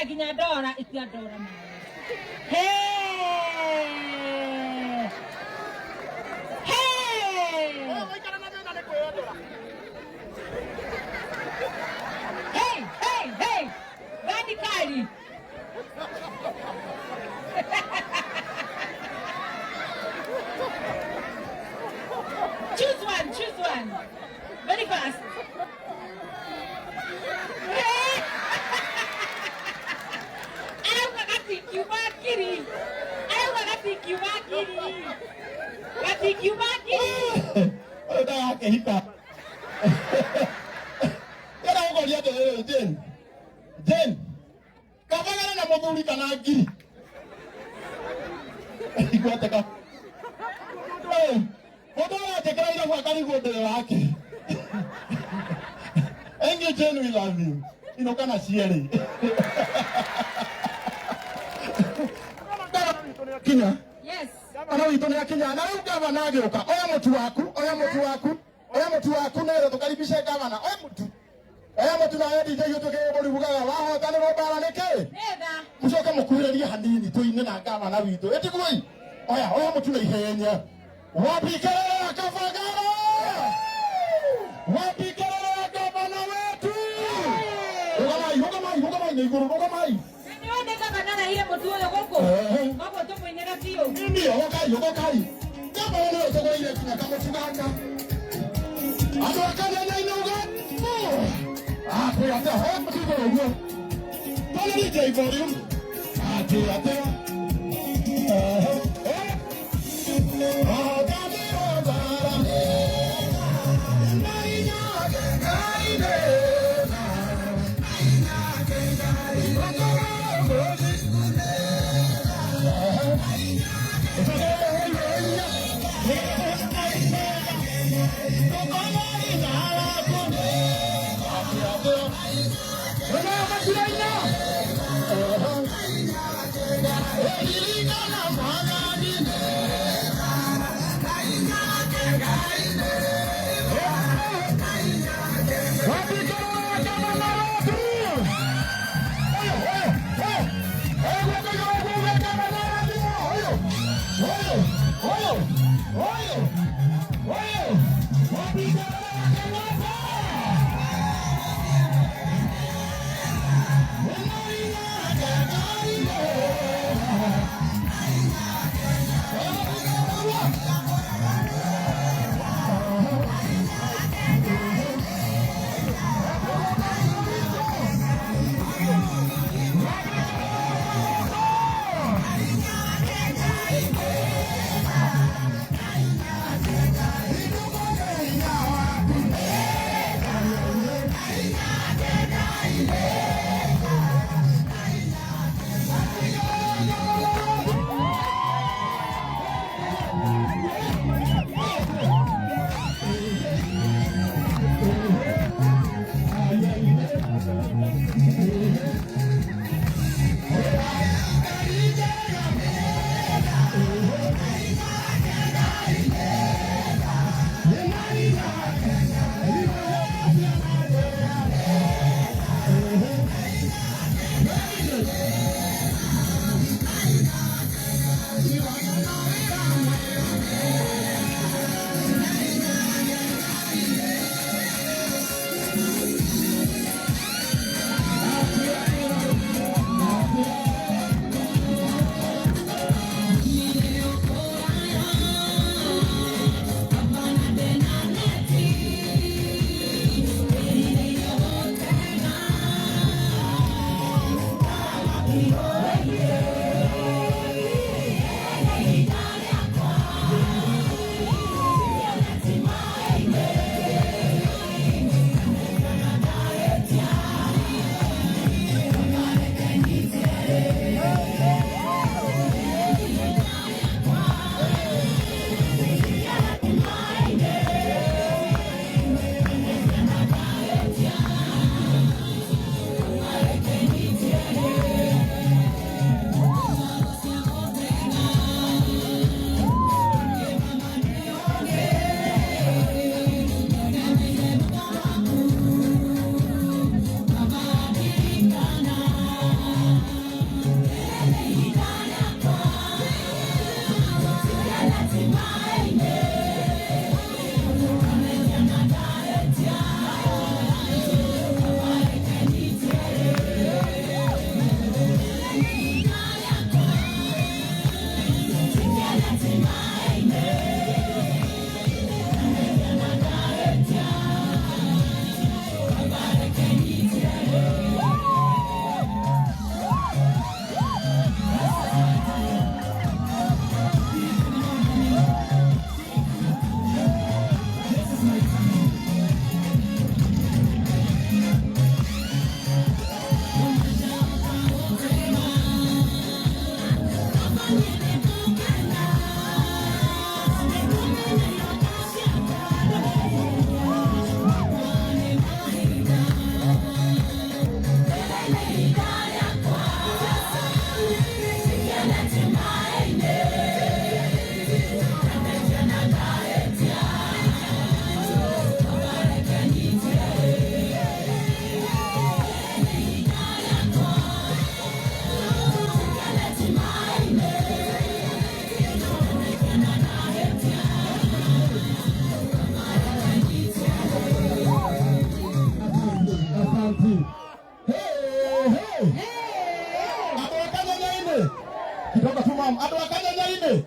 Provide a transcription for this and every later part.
Kinyadora, Itiadora. Hey! Hey! Hey! Hey! Hey! Radicali! Choose one, choose one. Very fast. Hey! Ayaw ka katikibakiri. Ayaw ka katikibakiri. Katikibakiri. Ano tayo kahita? Kaya ako kaya tayo, Jen. Jen! Kapag na mabuli ka na agiri. Ikuwate ka. Kodora tekra ina kwa karibu ndele wake. Enge Jen, we love you. Inokana sieri. Kinya? Yes. Ana wito ni Kinya. Na leo gavana ageuka. Oya mutu waku nero tukaribishe gavana. Oya mutu na yedi je yotoke boli bugaga waho tane ro bara neke. Neda. Mucoke mukuirerie hanini tuine na gavana wito. Eti kuoi. Oya mutu na ihenya. Wapikelele Kafagara! Wapikelele gavana wetu! Ugamai niguru, ugamai. Nione gavana na ile mtu yule koko. Baba tomo inera tio. Ndio, ugakai. Kama wewe togo ile kina kama tuganda. Ado akana na inoga. Kwa hata hapo tuko huko. Pale ni DJ volume. Ate. ĩngĩ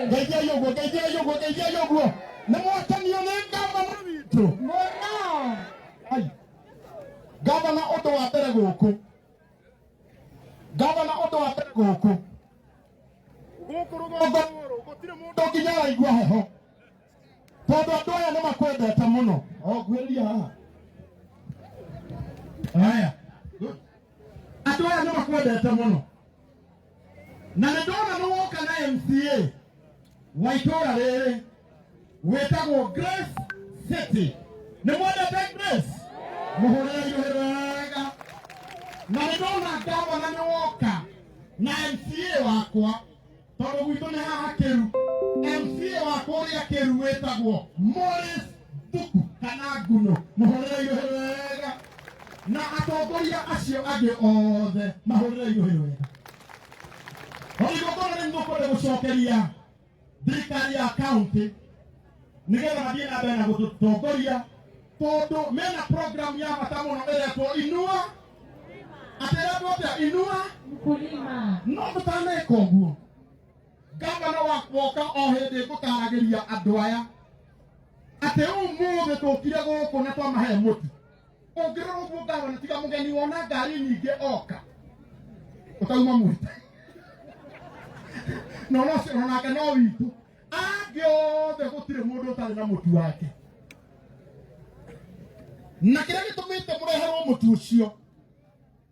ngeithia yoguo nĩ mwatanio nĩ ngavana witũ mũno ngavana ũndũ wa mbere gũkũ rũgongo rũrũ gũtirĩ mũndũ nginya araigua heho tondũ andũ aya nĩ makwendete mũno ngwĩrĩria haha andũ aya nĩ makwendete mũno na nĩ ndona nĩ woka na MCA wa itũũra rĩrĩ wĩtagwo Grace City nĩ mwendete Grace mũhũrĩre irũhĩ wega na nĩ ndona ngavana nĩ woka na MCA wakwa tondũ gwitũ nĩ haha Kĩru MCA wakwa ũrĩa Kĩru wĩtagwo Morris Thuku kana Nguno mũhũrĩre irũhĩ wega na atongoria acio angĩ othe mahũrĩre irũhĩ wega igongona nĩ mũkwenda gũcokeria thirikari ya kaunti nĩgetha mathiĩ na mbere na gũtũtongoria tondũ mena program ya bata mũno ĩretwo Inua Inua mkulima no tũtaneka ũguo ngavana woka o hĩndĩ gũtaragĩria andũ aya atĩ ũmũthĩ tũkire gũkũ na twamahe mũtu ũngĩrora ũguo ngavana tiga mũgeni wona ngari nyingĩ oka ũtauma mwĩta no nake no witũ angĩ othe gũtirĩ mũndũ ũtarĩ na mũtu wake na kĩrĩa gĩtũmĩte mũreherwo mũtu ũcio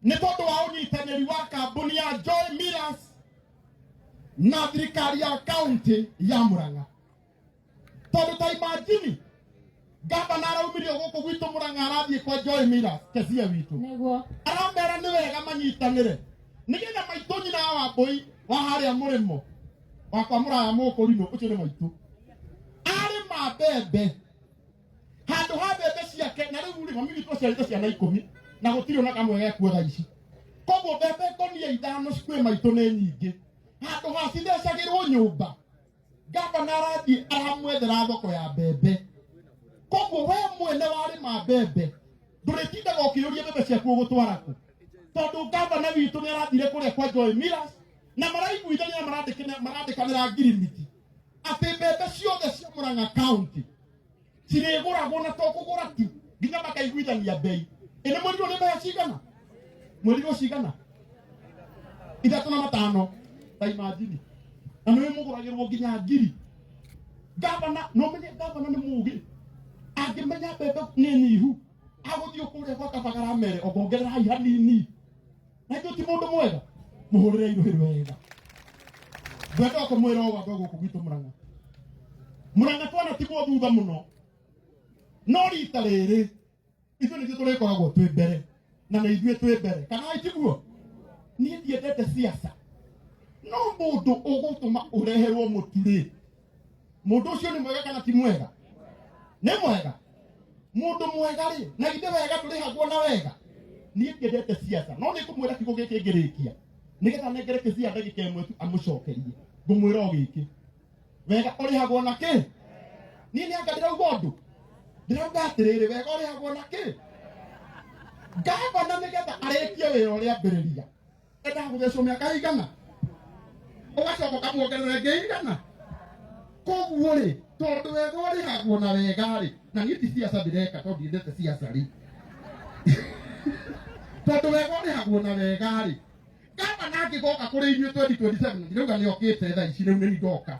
nĩ tondũ wa ũnyitanĩri wa kambuni ya Joy Millers na thirikari ya kaunti ya Murang'a tondũ ta imagine ngavana araumirio gũkũ gwitũ Murang'a arathiĩ kwa Joy Millers Kesia witũ nĩguo aramera nĩ wega manyitanĩre nĩgetha maitũ nyina wa Wambũi wa harĩa mũrĩmo wakwa mũraya mũkũrinũ ũcio nĩ maitũ arĩma mbembe handũ ha mbembe ciake na rĩu rĩ mami witũ aciarĩte ciana 10 na gũtirĩ ona kamwe gekuoga ici koguo mbembe ngũnia 5 kwĩ maitũ nĩ nyingĩ handũ ha cithecagĩrwo nyũmba ngavana arathiĩ aramwethera thoko ya mbembe koguo we mwene warĩma mbembe ndũrĩtindaga ũkĩũria mbembe ciaku ũgũtwara kũ tondũ ngavana witũ nĩ arathire kũrĩa kwa Joy Millers na maraiguithania marandĩkanĩra ngirimiti atĩ mbembe ciothe cia Murang'a kaunti cirĩgũragwo na to kũgũra tu nginya makaiguithania bei ĩnĩ mũrirwo nĩ mbeca cigana mũrirwo cigana 3,500 ta imagine na nĩ mũgũragĩrwo nginya ngiri ngavana no menye ngavana nĩ mũũgĩ angĩmenya mbembe nĩ nyihu agũthiĩ kũrĩa kwa Kabagara mere ongongererai hanini na ithuĩ ti mũndũ mwega mũhũrĩre irũhĩ wega ngwenda kũmwĩra ũguo andũ gũkũ gwitũ Murang'a twana tigwo thutha mũno no rita rĩrĩ ithuĩ nĩthuĩ tũrĩkoragwo twĩ mbere na nĩ ithuĩ twĩ mbere kana itiguo niĩ ndiendete siasa no mũndũ ũgũtũma ũreherwo mũtu-rĩ mũndũ ũcio nĩ mwega kana ti mwega nĩ mwega mũndũ mwega-rĩ na githĩ wega tũrĩhagwo na wega niĩ ndiendete siasa no nĩ kũmwĩra kiugo gĩkĩ ngĩrĩkia nĩgetha nengere Kesia ndagĩka ĩmwe tu amũcokerie ngũmwĩra o gĩkĩ wega ũrĩhagwo na kĩ niĩ nĩ anga ndĩrauga ũndũ ndĩrauga atĩrĩrĩ wega ũrĩhagwo na kĩ ngavana nĩgetha arĩkie wĩra ũrĩa ambĩrĩria endaga gũthecwo mĩaka igana ũgacoka ũkamuongerera ĩngĩ igana koguo-rĩ tondũ wega ũrĩhagwo na wega-rĩ na niĩ ti siasa ndĩreka tondũ ndiendete siasa-rĩ tondũ wega ũrĩhagwo na wega-rĩ ngavana angĩgoka kũrĩ inyuĩ 2027 ndirauga nĩokĩte thaa ici rĩu nĩ ndoka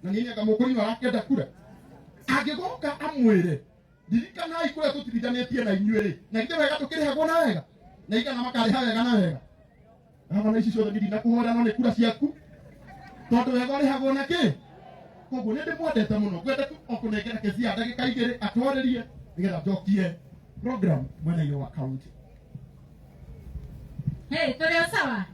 na niĩ nĩanga mũkũrinũ arakĩenda kura angĩgoka amwĩre ndirikanai kũrĩa tũtirithanĩtie na inyuĩ-rĩ na githĩ wega tũkĩrĩhagwo na wega na igana makarĩha wega na wega gavana ici ciothe ndinakũhũra no nĩ kura ciaku tondũ wega ũrĩhagwo na kĩ koguo nĩ ndĩmwendete mũno ngwenda tu o kũnengera Kesia ndagĩka 2 atwarĩrie nĩgetha njokie program mwena-inĩ wa kaunti hey tũrĩ o sawa